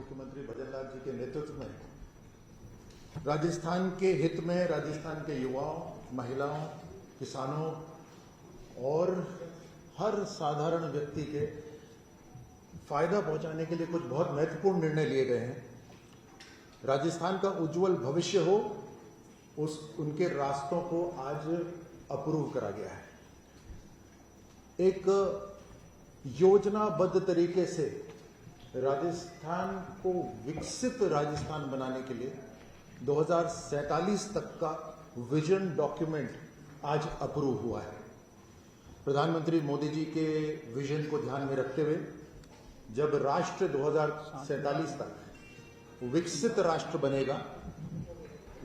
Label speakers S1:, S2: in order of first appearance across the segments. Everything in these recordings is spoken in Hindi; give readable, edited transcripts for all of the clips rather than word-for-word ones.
S1: मुख्यमंत्री भजनलाल जी के नेतृत्व में राजस्थान के हित में राजस्थान के युवाओं, महिलाओं, किसानों और हर साधारण व्यक्ति के फायदा पहुंचाने के लिए कुछ बहुत महत्वपूर्ण निर्णय लिए गए हैं। राजस्थान का उज्जवल भविष्य हो, उनके रास्तों को आज अप्रूव करा गया है। एक योजनाबद्ध तरीके से राजस्थान को विकसित राजस्थान बनाने के लिए 2047 तक का विजन डॉक्यूमेंट आज अप्रूव हुआ है। प्रधानमंत्री मोदी जी के विजन को ध्यान में रखते हुए जब राष्ट्र 2047 तक विकसित राष्ट्र बनेगा,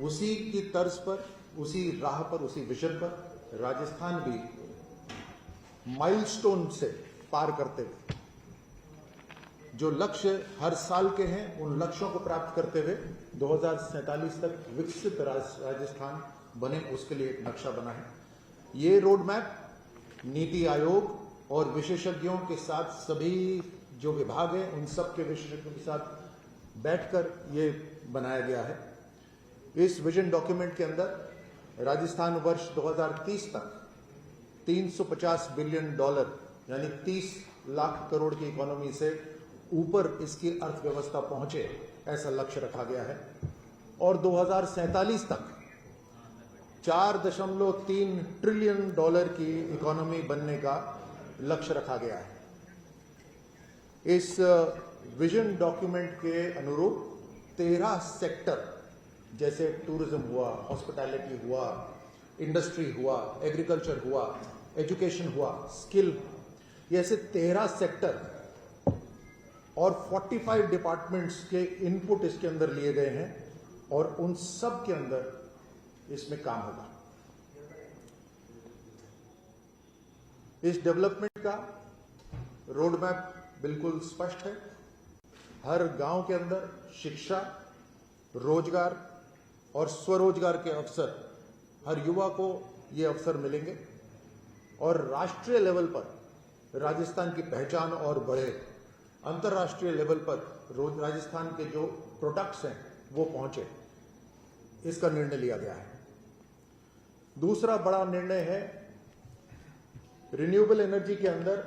S1: उसी की तर्ज पर, उसी राह पर, उसी विजन पर राजस्थान भी माइलस्टोन से पार करते हुए जो लक्ष्य हर साल के हैं, उन लक्ष्यों को प्राप्त करते हुए 2047 तक विकसित राजस्थान बने, उसके लिए एक नक्शा बना है। ये रोड मैप नीति आयोग और विशेषज्ञों के साथ सभी जो विभाग हैं उन सब के विशेषज्ञों के साथ बैठकर ये बनाया गया है। इस विजन डॉक्यूमेंट के अंदर राजस्थान वर्ष 2030 तक $350 बिलियन यानी 30 लाख करोड़ की इकोनॉमी से ऊपर इसकी अर्थव्यवस्था पहुंचे, ऐसा लक्ष्य रखा गया है। और 2047 तक $4.3 ट्रिलियन की इकोनॉमी बनने का लक्ष्य रखा गया है। इस विजन डॉक्यूमेंट के अनुरूप 13 सेक्टर जैसे टूरिज्म हुआ, हॉस्पिटैलिटी हुआ, इंडस्ट्री हुआ, एग्रीकल्चर हुआ, एजुकेशन हुआ, स्किल, ये ऐसे 13 सेक्टर और 45 डिपार्टमेंट्स के इनपुट इसके अंदर लिए गए हैं और उन सब के अंदर इसमें काम होगा। इस डेवलपमेंट का रोड मैप बिल्कुल स्पष्ट है। हर गांव के अंदर शिक्षा, रोजगार और स्वरोजगार के अवसर, हर युवा को ये अवसर मिलेंगे और राष्ट्रीय लेवल पर राजस्थान की पहचान और बढ़े, अंतर्राष्ट्रीय लेवल पर राजस्थान के जो प्रोडक्ट्स हैं वो पहुंचे, इसका निर्णय लिया गया है। दूसरा बड़ा निर्णय है रिन्यूएबल एनर्जी के अंदर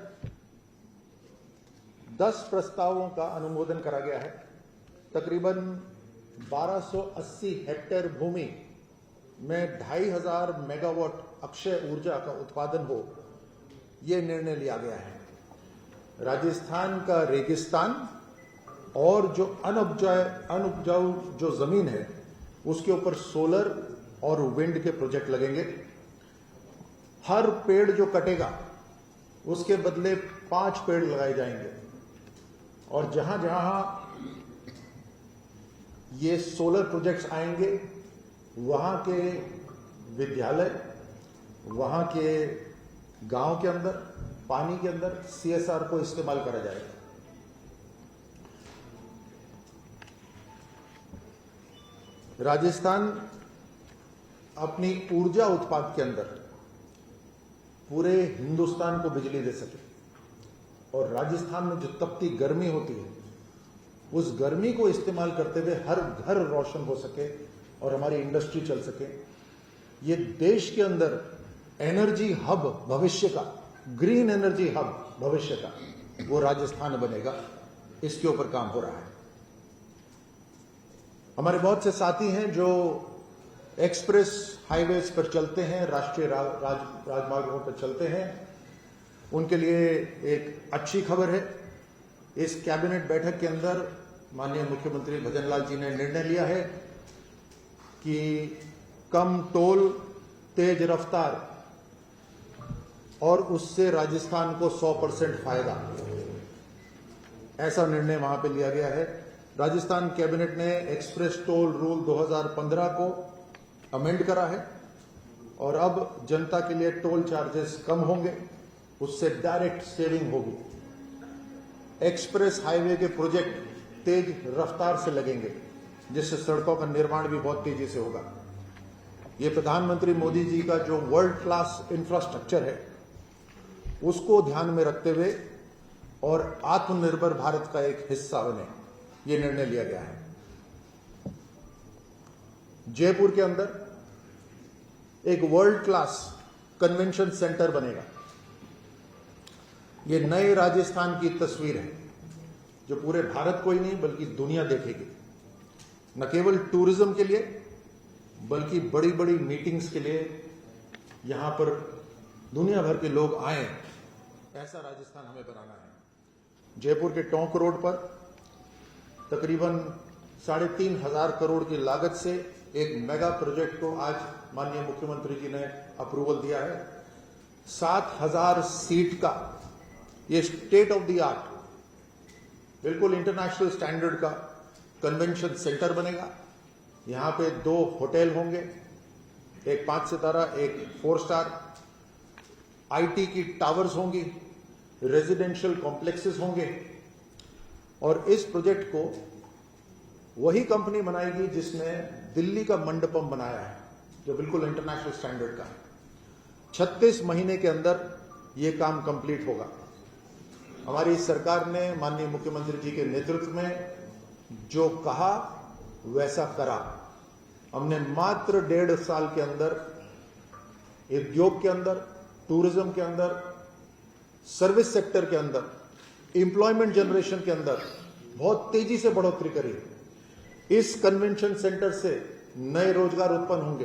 S1: 10 प्रस्तावों का अनुमोदन करा गया है। तकरीबन 1280 हेक्टेयर भूमि में 2500 मेगावाट अक्षय ऊर्जा का उत्पादन हो, यह निर्णय लिया गया है। राजस्थान का रेगिस्तान और जो अनउपजाऊ जो जमीन है उसके ऊपर सोलर और विंड के प्रोजेक्ट लगेंगे। हर पेड़ जो कटेगा उसके बदले 5 पेड़ लगाए जाएंगे और जहां जहां ये सोलर प्रोजेक्ट्स आएंगे वहां के विद्यालय, वहां के गांव के अंदर, पानी के अंदर CSR को इस्तेमाल करा जाएगा। राजस्थान अपनी ऊर्जा उत्पाद के अंदर पूरे हिंदुस्तान को बिजली दे सके और राजस्थान में जो तपती गर्मी होती है उस गर्मी को इस्तेमाल करते हुए हर घर रोशन हो सके और हमारी इंडस्ट्री चल सके। ये देश के अंदर एनर्जी हब भविष्य का, ग्रीन एनर्जी हब भविष्य का, वो राजस्थान बनेगा। इसके ऊपर काम हो रहा है। हमारे बहुत से साथी हैं जो एक्सप्रेस हाईवेज पर चलते हैं, राष्ट्रीय राजमार्गों पर चलते हैं, उनके लिए एक अच्छी खबर है। इस कैबिनेट बैठक के अंदर माननीय मुख्यमंत्री भजनलाल जी ने निर्णय लिया है कि कम टोल, तेज रफ्तार और उससे राजस्थान को 100% फायदा, ऐसा निर्णय वहां पे लिया गया है। राजस्थान कैबिनेट ने एक्सप्रेस टोल रूल 2015 को अमेंड करा है और अब जनता के लिए टोल चार्जेस कम होंगे, उससे डायरेक्ट सेविंग होगी। एक्सप्रेस हाईवे के प्रोजेक्ट तेज रफ्तार से लगेंगे, जिससे सड़कों का निर्माण भी बहुत तेजी से होगा। ये प्रधानमंत्री मोदी जी का जो वर्ल्ड क्लास इंफ्रास्ट्रक्चर है उसको ध्यान में रखते हुए और आत्मनिर्भर भारत का एक हिस्सा बने, ये निर्णय लिया गया है। जयपुर के अंदर एक वर्ल्ड क्लास कन्वेंशन सेंटर बनेगा। ये नए राजस्थान की तस्वीर है जो पूरे भारत को ही नहीं बल्कि दुनिया देखेगी। न केवल टूरिज्म के लिए बल्कि बड़ी बड़ी मीटिंग्स के लिए यहां पर दुनिया भर के लोग आए, ऐसा राजस्थान हमें बनाना है। जयपुर के टोंक रोड पर तकरीबन 3,500 करोड़ की लागत से एक मेगा प्रोजेक्ट को आज माननीय मुख्यमंत्री जी ने अप्रूवल दिया है। 7,000 सीट का ये स्टेट ऑफ द आर्ट, बिल्कुल इंटरनेशनल स्टैंडर्ड का कन्वेंशन सेंटर बनेगा। यहां पे 2 होटल होंगे, एक 5 सितारा, एक 4 स्टार। आईटी की टावर्स होंगी, रेजिडेंशियल कॉम्प्लेक्सेस होंगे और इस प्रोजेक्ट को वही कंपनी बनाएगी जिसने दिल्ली का मंडपम बनाया है, जो बिल्कुल इंटरनेशनल स्टैंडर्ड का है। 36 महीने के अंदर यह काम कंप्लीट होगा। हमारी सरकार ने माननीय मुख्यमंत्री जी के नेतृत्व में जो कहा वैसा करा। हमने मात्र 1.5 साल के अंदर उद्योग के अंदर, टूरिज्म के अंदर, सर्विस सेक्टर के अंदर, एम्प्लॉयमेंट जनरेशन के अंदर बहुत तेजी से बढ़ोतरी करी। इस कन्वेंशन सेंटर से नए रोजगार उत्पन्न होंगे,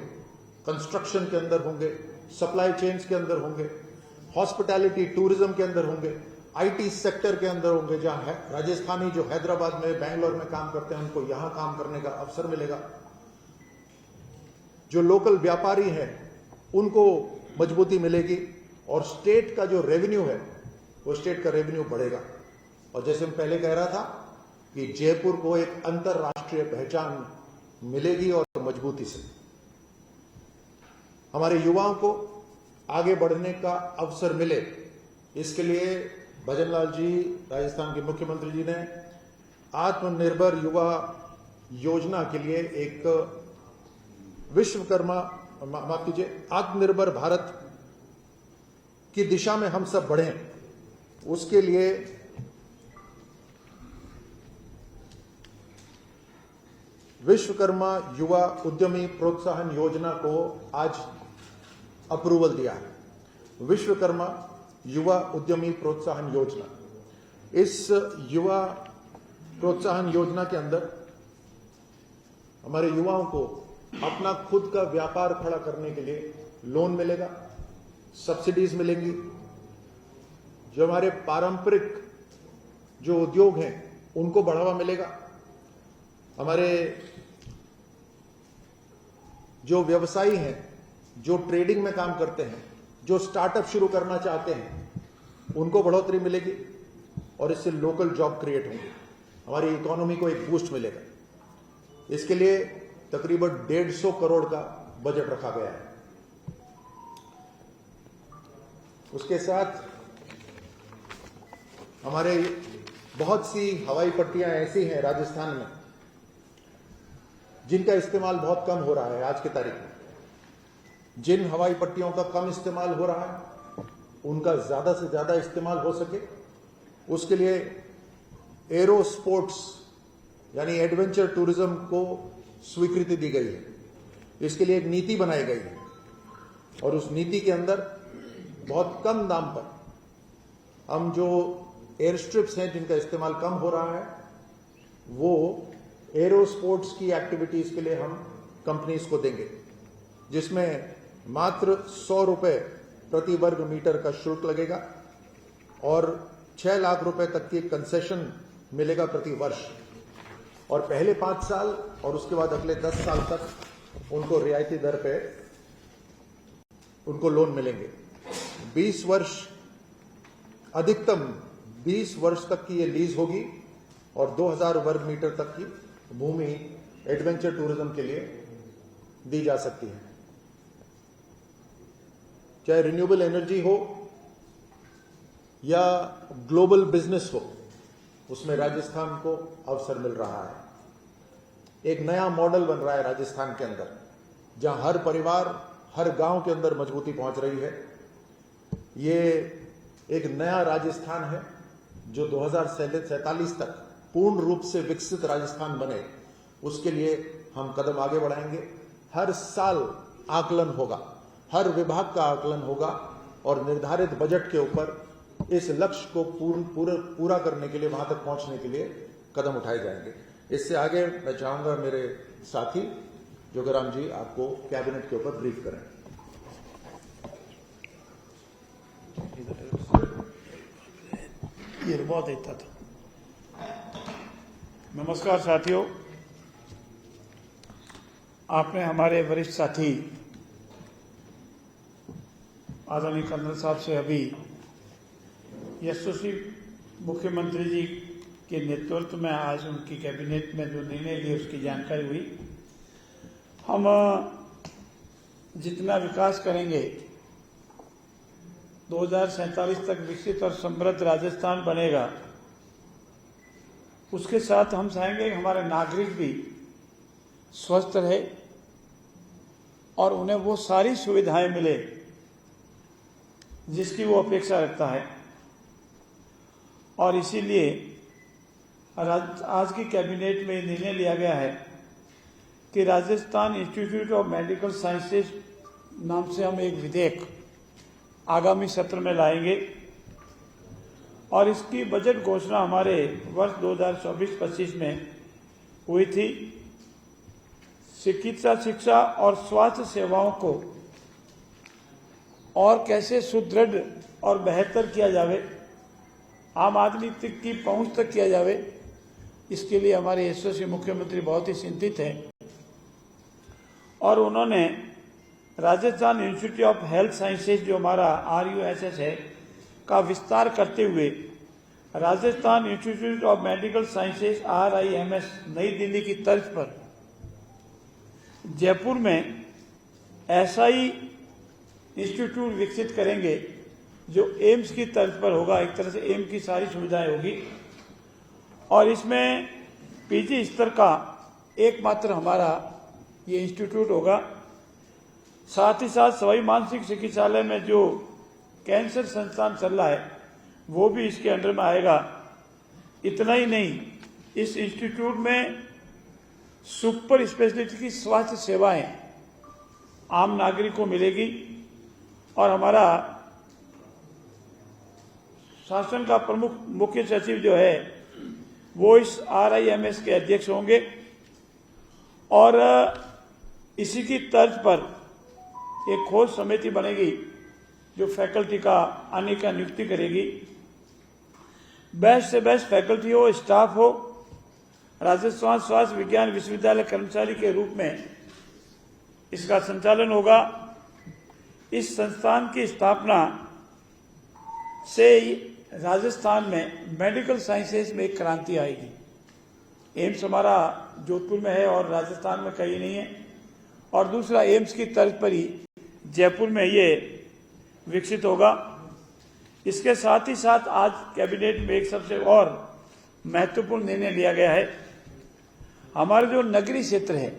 S1: कंस्ट्रक्शन के अंदर होंगे, सप्लाई चेन्स के अंदर होंगे, हॉस्पिटैलिटी टूरिज्म के अंदर होंगे, आईटी सेक्टर के अंदर होंगे। जहां राजस्थानी जो हैदराबाद में, बेंगलोर में काम करते हैं उनको यहां काम करने का अवसर मिलेगा। जो लोकल व्यापारी हैं उनको मजबूती मिलेगी और स्टेट का जो रेवेन्यू है वो स्टेट का रेवेन्यू बढ़ेगा। और जैसे मैं पहले कह रहा था कि जयपुर को एक अंतर्राष्ट्रीय पहचान मिलेगी और मजबूती से हमारे युवाओं को आगे बढ़ने का अवसर मिले, इसके लिए भजनलाल जी, राजस्थान के मुख्यमंत्री जी ने आत्मनिर्भर युवा योजना के लिए एक विश्वकर्मा, माफ कीजिए, आत्मनिर्भर भारत की दिशा में हम सब बढ़ें, उसके लिए विश्वकर्मा युवा उद्यमी प्रोत्साहन योजना को आज अप्रूवल दिया है। विश्वकर्मा युवा उद्यमी प्रोत्साहन योजना, इस युवा प्रोत्साहन योजना के अंदर हमारे युवाओं को अपना खुद का व्यापार खड़ा करने के लिए लोन मिलेगा, सब्सिडीज मिलेंगी। जो हमारे पारंपरिक जो उद्योग हैं उनको बढ़ावा मिलेगा। हमारे जो व्यवसायी हैं, जो ट्रेडिंग में काम करते हैं, जो स्टार्टअप शुरू करना चाहते हैं, उनको बढ़ोतरी मिलेगी और इससे लोकल जॉब क्रिएट होंगे, हमारी इकोनॉमी को एक बूस्ट मिलेगा। इसके लिए तकरीबन 150 करोड़ का बजट रखा गया है। उसके साथ हमारे बहुत सी हवाई पट्टियां ऐसी हैं राजस्थान में जिनका इस्तेमाल बहुत कम हो रहा है आज की तारीख में। जिन हवाई पट्टियों का कम इस्तेमाल हो रहा है उनका ज्यादा से ज्यादा इस्तेमाल हो सके, उसके लिए एरो स्पोर्ट्स यानी एडवेंचर टूरिज्म को स्वीकृति दी गई है। इसके लिए एक नीति बनाई गई है और उस नीति के अंदर बहुत कम दाम पर हम जो एयर स्ट्रिप्स हैं जिनका इस्तेमाल कम हो रहा है, वो एरो स्पोर्ट्स की एक्टिविटीज के लिए हम कंपनीज को देंगे, जिसमें मात्र 100 रुपए प्रति वर्ग मीटर का शुल्क लगेगा और 6 लाख रुपए तक की कंसेशन मिलेगा प्रति वर्ष। और पहले 5 साल और उसके बाद अगले 10 साल तक उनको रियायती दर पे उनको लोन मिलेंगे। 20 वर्ष, अधिकतम 20 वर्ष तक की ये लीज होगी और 2000 वर्ग मीटर तक की भूमि एडवेंचर टूरिज्म के लिए दी जा सकती है। चाहे रिन्यूएबल एनर्जी हो या ग्लोबल बिजनेस हो, उसमें राजस्थान को अवसर मिल रहा है। एक नया मॉडल बन रहा है राजस्थान के अंदर, जहां हर परिवार, हर गांव के अंदर मजबूती पहुंच रही है। ये एक नया राजस्थान है जो 2047 तक पूर्ण रूप से विकसित राजस्थान बने, उसके लिए हम कदम आगे बढ़ाएंगे। हर साल आकलन होगा, हर विभाग का आकलन होगा और निर्धारित बजट के ऊपर इस लक्ष्य को पूरा करने के लिए, वहां तक पहुंचने के लिए कदम उठाए जाएंगे। इससे आगे मैं चाहूंगा मेरे साथी जोगेराम जी आपको कैबिनेट के ऊपर ब्रीफ करें।
S2: ये बहुत देता था। नमस्कार साथियों, आपने हमारे वरिष्ठ साथी आदरणीय कर्नल साहब से अभी यशस्वी मुख्यमंत्री जी के नेतृत्व में आज उनकी कैबिनेट में जो निर्णय लिए उसकी जानकारी हुई। हम जितना विकास करेंगे 2047 तक विकसित और समृद्ध राजस्थान बनेगा, उसके साथ हम चाहेंगे कि हमारे नागरिक भी स्वस्थ रहे और उन्हें वो सारी सुविधाएं मिले जिसकी वो अपेक्षा रखता है। और इसीलिए आज की कैबिनेट में निर्णय लिया गया है कि Rajasthan institute of medical sciences नाम से हम एक विधेयक आगामी सत्र में लाएंगे और इसकी बजट घोषणा हमारे वर्ष 2024-25 में हुई थी। चिकित्सा शिक्षा और स्वास्थ्य सेवाओं को और कैसे सुदृढ़ और बेहतर किया जावे, आम आदमी तक की पहुंच तक किया जावे, इसके लिए हमारे यशस्वी मुख्यमंत्री बहुत ही चिंतित हैं और उन्होंने Rajasthan institute of health sciences जो हमारा RUSS है का विस्तार करते हुए Rajasthan institute of medical sciences RIMS नई दिल्ली की तर्ज पर जयपुर में ऐसा ही इंस्टीट्यूट विकसित करेंगे जो एम्स की तर्ज पर होगा। एक तरह से एम्स की सारी सुविधाएं होगी और इसमें PG स्तर का एकमात्र हमारा ये इंस्टीट्यूट होगा। साथ ही साथ सवाई मानसिंह चिकित्सालय में जो कैंसर संस्थान चल रहा है वो भी इसके अंडर में आएगा। इतना ही नहीं, इस इंस्टीट्यूट में सुपर स्पेशलिटी की स्वास्थ्य सेवाएं आम नागरिक को मिलेगी और हमारा शासन का प्रमुख मुख्य सचिव जो है वो इस RIMS के अध्यक्ष होंगे और इसी की तर्ज पर एक खोज समिति बनेगी जो फैकल्टी का आने का नियुक्ति करेगी। बेस्ट से बेस्ट फैकल्टी हो, स्टाफ हो। राजस्थान स्वास्थ्य विज्ञान विश्वविद्यालय कर्मचारी के रूप में इसका संचालन होगा। इस संस्थान की स्थापना से राजस्थान में मेडिकल साइंसेज में एक क्रांति आएगी। एम्स हमारा जोधपुर में है और राजस्थान में कहीं नहीं है और दूसरा एम्स की तर्ज पर ही जयपुर में ये विकसित होगा। इसके साथ ही साथ आज कैबिनेट में एक सबसे और महत्वपूर्ण निर्णय लिया गया है। हमारे जो नगरीय क्षेत्र है,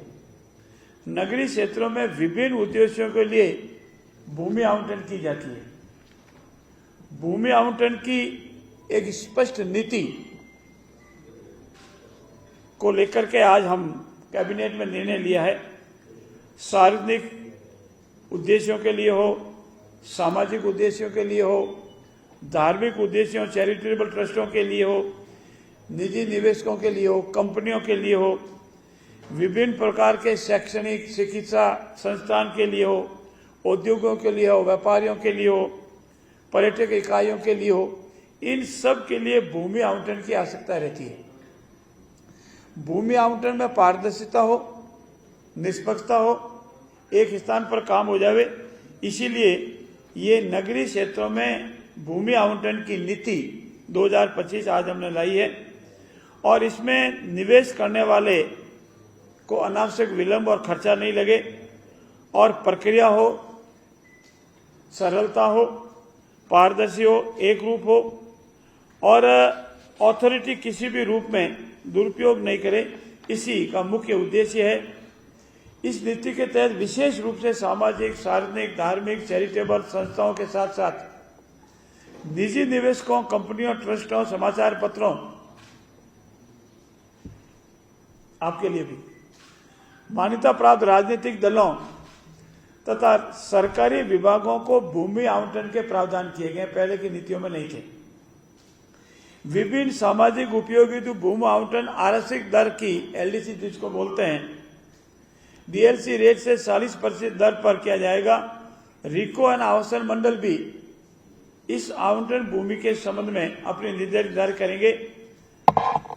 S2: नगरीय क्षेत्रों में विभिन्न उद्देश्यों के लिए भूमि आवंटन की जाती है। भूमि आवंटन की एक स्पष्ट नीति को लेकर के आज हम कैबिनेट में निर्णय लिया है। सार्वजनिक उद्देश्यों के लिए हो, सामाजिक उद्देश्यों के लिए हो, धार्मिक उद्देश्यों चैरिटेबल ट्रस्टों के लिए हो, निजी निवेशकों के लिए हो, कंपनियों के लिए हो, विभिन्न प्रकार के शैक्षणिक चिकित्सा संस्थान के लिए हो, उद्योगों के लिए हो, व्यापारियों के लिए हो, पर्यटक इकाइयों के लिए हो, इन सब के लिए भूमि आवंटन की आवश्यकता रहती है। भूमि आवंटन में पारदर्शिता हो, निष्पक्षता हो, एक स्थान पर काम हो जावे। इसीलिए ये नगरीय क्षेत्रों में भूमि आवंटन की नीति 2025 आज हमने लाई है और इसमें निवेश करने वाले को अनावश्यक विलंब और खर्चा नहीं लगे और प्रक्रिया हो, सरलता हो, पारदर्शी हो, एक रूप हो और अथॉरिटी किसी भी रूप में दुरुपयोग नहीं करे, इसी का मुख्य उद्देश्य है। इस नीति के तहत विशेष रूप से सामाजिक, सार्वजनिक, धार्मिक, चैरिटेबल संस्थाओं के साथ साथ निजी निवेशकों, कंपनियों, ट्रस्टों, समाचार पत्रों आपके लिए भी। मान्यता प्राप्त राजनीतिक दलों तथा सरकारी विभागों को भूमि आवंटन के प्रावधान किए गए, पहले की नीतियों में नहीं थे। विभिन्न सामाजिक उपयोगी भूमि आवंटन आरक्षित दर की एलडीसी जिसको बोलते हैं डीएलसी रेट से 40% दर पर किया जाएगा। रिको एंड आवासन मंडल भी इस आवंटन भूमि के संबंध में अपनी निर्धारित दर करेंगे।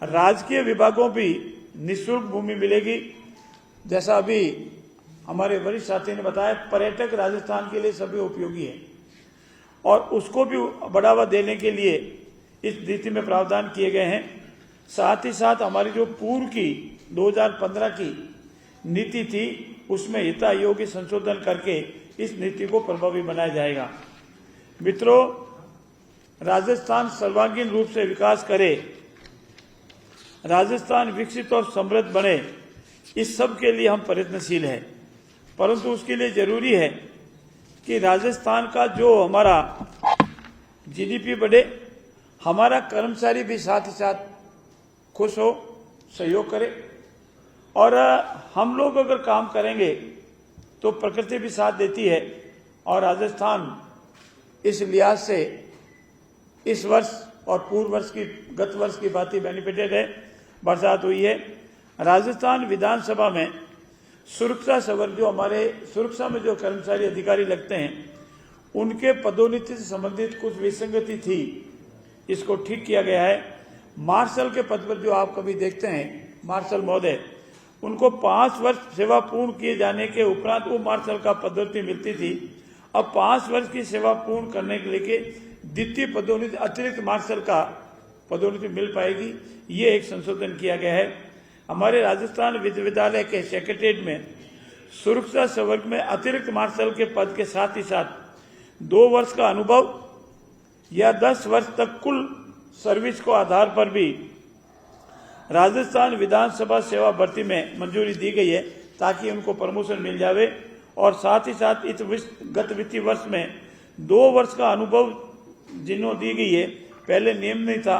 S2: राजकीय विभागों भी निःशुल्क भूमि मिलेगी। जैसा अभी हमारे वरिष्ठ साथी ने बताया, पर्यटक राजस्थान के लिए सभी उपयोगी है और उसको भी बढ़ावा देने के लिए इस नीति में प्रावधान किए गए हैं। साथ ही साथ हमारी जो पूर्व की 2015 की नीति थी उसमें हितायोग्य संशोधन करके इस नीति को प्रभावी बनाया जाएगा। मित्रों, राजस्थान सर्वांगीण रूप से विकास करे, राजस्थान विकसित और समृद्ध बने, इस सब के लिए हम प्रयत्नशील हैं, परंतु उसके लिए जरूरी है कि राजस्थान का जो हमारा जीडीपी बढ़े, हमारा कर्मचारी भी साथ ही साथ खुश हो, सहयोग करे और हम लोग अगर काम करेंगे तो प्रकृति भी साथ देती है। और राजस्थान इस लिहाज से इस वर्ष और पूर्व वर्ष की गत वर्ष की बात ही बेनिफिटेड है, बरसात हुई है। राजस्थान विधानसभा में सुरक्षा सवर जो हमारे सुरक्षा में जो कर्मचारी अधिकारी लगते हैं उनके पदोन्नति से संबंधित कुछ विसंगति थी, इसको ठीक किया गया है। मार्शल के पद पर जो आप कभी देखते हैं मार्शल महोदय, उनको 5 वर्ष सेवा पूर्ण किए जाने के उपरांत वो मार्शल का पदोन्नति मिलती थी। अब 5 वर्ष की सेवा पूर्ण करने के लिए द्वितीय पदोन्नति अतिरिक्त मार्शल का पदोन्नति मिल पाएगी, ये एक संशोधन किया गया है। हमारे राजस्थान विश्वविद्यालय के सेक्रेटेरिएट में सुरक्षा संवर्ग में अतिरिक्त मार्शल के पद के साथ ही साथ 2 वर्ष का अनुभव या 10 वर्ष तक कुल सर्विस को आधार पर भी राजस्थान विधानसभा सेवा भर्ती में मंजूरी दी गई है ताकि उनको प्रमोशन मिल जावे। और साथ ही साथ इस गत वित्तीय वर्ष में 2 वर्ष का अनुभव जिन्हों दी गई है, पहले नियम नहीं था,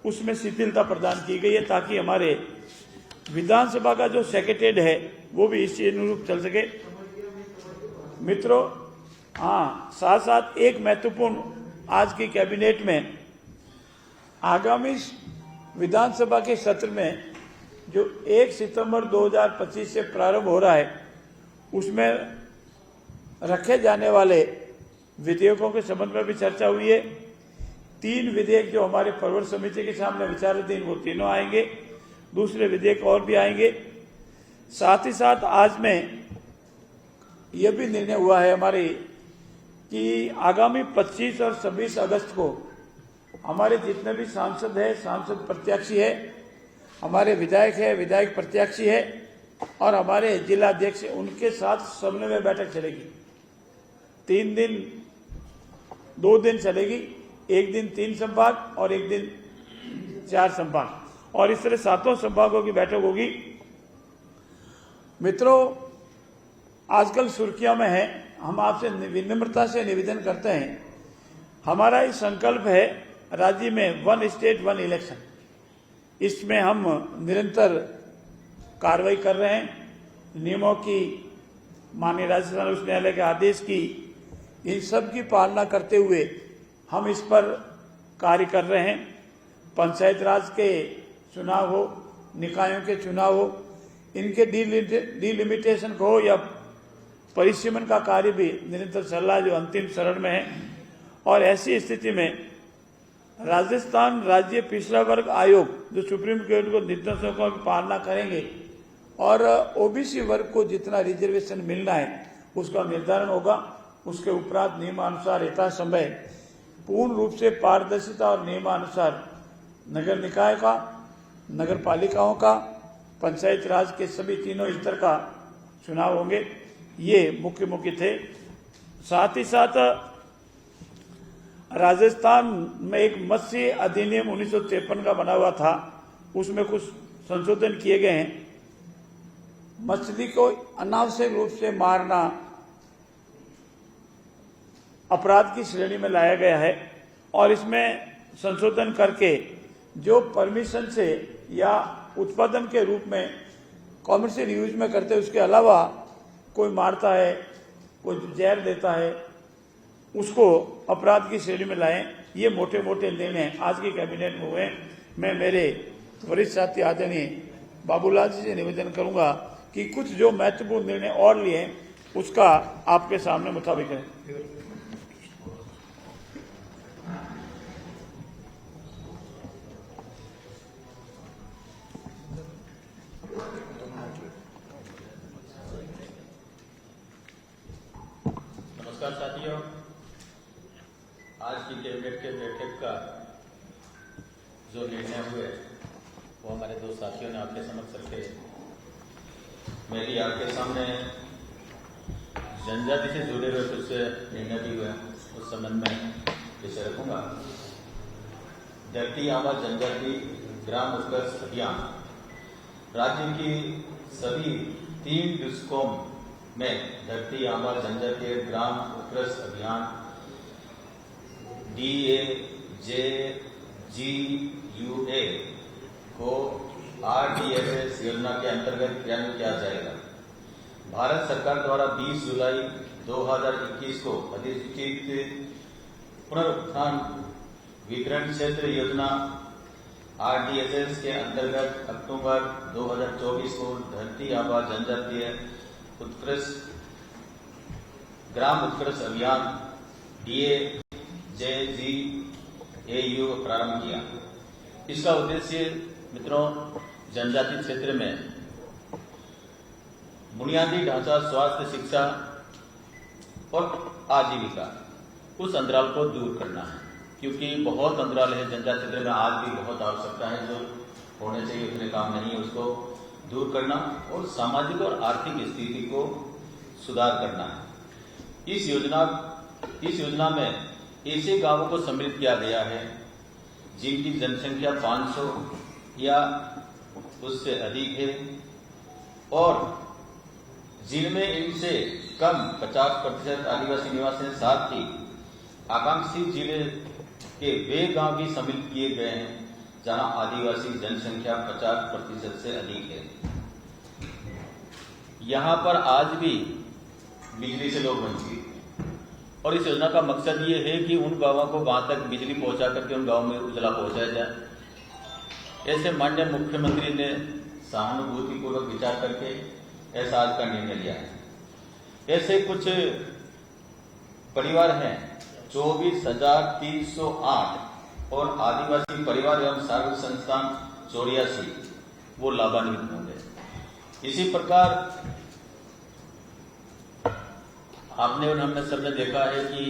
S2: उसमें शिथिलता प्रदान की गई है ताकि हमारे विधानसभा का जो सेक्रेटेरिएट है वो भी इसी अनुरूप चल सके। मित्रों, हाँ, साथ साथ एक महत्वपूर्ण आज की कैबिनेट में आगामी विधानसभा के सत्र में जो 1 सितंबर 2025 से प्रारंभ हो रहा है उसमें रखे जाने वाले विधेयकों के संबंध में भी चर्चा हुई है। 3 विधेयक जो हमारे प्रवर समिति के सामने विचाराधीन वो तीनों आएंगे, दूसरे विधेयक और भी आएंगे। साथ ही साथ आज में यह भी निर्णय हुआ है हमारे कि आगामी 25 और 26 अगस्त को हमारे जितने भी सांसद है, सांसद प्रत्याशी है, हमारे विधायक है, विधायक प्रत्याशी है और हमारे जिला अध्यक्ष, उनके साथ समन्वय बैठक चलेगी। 3 दिन 2 दिन चलेगी, एक दिन 3 संभाग और एक दिन 4 संभाग, और इस तरह 7 संभागों की बैठक होगी। मित्रों, आजकल सुर्खियों में है, हम आपसे विनम्रता से निवेदन करते हैं, हमारा ये संकल्प है राज्य में 1 स्टेट 1 इलेक्शन। इसमें हम निरंतर कार्रवाई कर रहे हैं, नियमों की, माननीय राजस्थान उच्च न्यायालय के आदेश की, इन सब की पालना करते हुए हम इस पर कार्य कर रहे हैं। पंचायत राज के चुनाव हो, निकायों के चुनाव हो, इनके डिलिमिटेशन को हो या परिसीमन का कार्य भी निरंतर चल रहा है जो अंतिम चरण में है। और ऐसी स्थिति में राजस्थान राज्य पिछड़ा वर्ग आयोग जो सुप्रीम कोर्ट को निर्देशों की पालना करेंगे और ओबीसी वर्ग को जितना रिजर्वेशन मिलना है उसका निर्धारण होगा। उसके उपरांत नियमानुसार यथा समय पूर्ण रूप से पारदर्शिता और नियमानुसार नगर निकाय का, नगर पालिकाओं का, पंचायत राज के सभी तीनों स्तर का चुनाव होंगे। ये मुख्य थे। साथ ही साथ राजस्थान में एक मत्स्य अधिनियम 1953 का बना हुआ था, उसमें कुछ संशोधन किए गए हैं। मछली को अनावश्यक रूप से मारना अपराध की श्रेणी में लाया गया है और इसमें संशोधन करके जो परमिशन से या उत्पादन के रूप में कॉमर्शियल यूज में करते हैं, उसके अलावा कोई मारता है, कोई जहर देता है, उसको अपराध की श्रेणी में लाएं। ये मोटे मोटे निर्णय आज की कैबिनेट में हुए। मैं मेरे वरिष्ठ साथी आदरणीय बाबूलाल जी से निवेदन करूंगा कि कुछ जो महत्वपूर्ण निर्णय और लिए उसका आपके सामने मुताबिक है।
S3: नमस्कार साथियों, आज की कैबिनेट के बैठक का जो निर्णय हुए वो हमारे दो साथियों ने आपके समक्ष रखे। मैं भी आपके सामने जनजाति से जुड़े हुए कुछ निर्णय भी हुए उस संबंध में विषय रखूंगा। धरती आबा जनजाति ग्राम उत्कर्ष अभियान राज्य की सभी 3 डिस्कॉम में धरती आबा जनजातीय ग्राम उत्कर्ष अभियान DAJGUA को RDSS योजना के अंतर्गत क्रियान्वित किया जाएगा। भारत सरकार द्वारा 20 जुलाई 2021 को अधिसूचित पुनरुत्थान वितरण क्षेत्र योजना RDSS के अंतर्गत अक्टूबर 2024 को धरती आबा जनजातीय उत्कृष्ट ग्राम उत्कर्ष अभियान DAJGAU प्रारंभ किया। इसका उद्देश्य मित्रों, जनजाति क्षेत्र में बुनियादी ढांचा, स्वास्थ्य, शिक्षा और आजीविका उस अंतराल को दूर करना है, क्योंकि बहुत अंतराल है जनजाति क्षेत्र में, आज भी बहुत आवश्यकता है, जो होने चाहिए उतने काम नहीं है, उसको दूर करना और सामाजिक और आर्थिक स्थिति को सुधार करना है। इस योजना में ऐसे गांवों को सम्मिलित किया गया है जिनकी जनसंख्या 500 या उससे अधिक है और जिनमें इनसे कम 50% आदिवासी निवास हैं। साथ ही आकांक्षी जिले के वे गांव भी सम्मिलित किए गए हैं जहां आदिवासी जनसंख्या 50% से अधिक है। यहां पर आज भी बिजली से लोग वंचित, और इस योजना का मकसद ये है कि उन गांवों को वहां तक बिजली पहुंचा करके उन गांवों में उजाला पहुंचाया जाए। ऐसे माननीय मुख्यमंत्री ने सहानुभूतिपूर्वक विचार करके ऐसा आज का निर्णय लिया है। ऐसे कुछ परिवार हैं 24,308 और आदिवासी परिवार एवं सार्वजनिक संस्थान 84 वो लाभान्वित होंगे। इसी प्रकार आपने और हमने सबने देखा है कि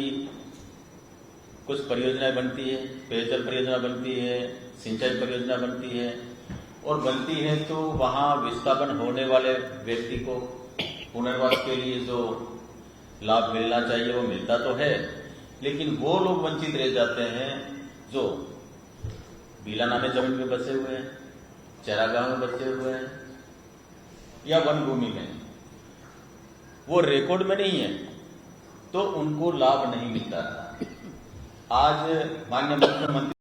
S3: कुछ परियोजनाएं बनती है, पेयजल परियोजना बनती है, सिंचाई परियोजना बनती है, और बनती है तो वहां विस्थापन होने वाले व्यक्ति को पुनर्वास के लिए जो लाभ मिलना चाहिए वो मिलता तो है, लेकिन वो लोग वंचित रह जाते हैं जो बीलाना में जमीन में बसे हुए हैं, चरागाह में बसे हुए हैं या वन भूमि में, वो रिकॉर्ड में नहीं है तो उनको लाभ नहीं मिलता था। आज माननीय मुख्यमंत्री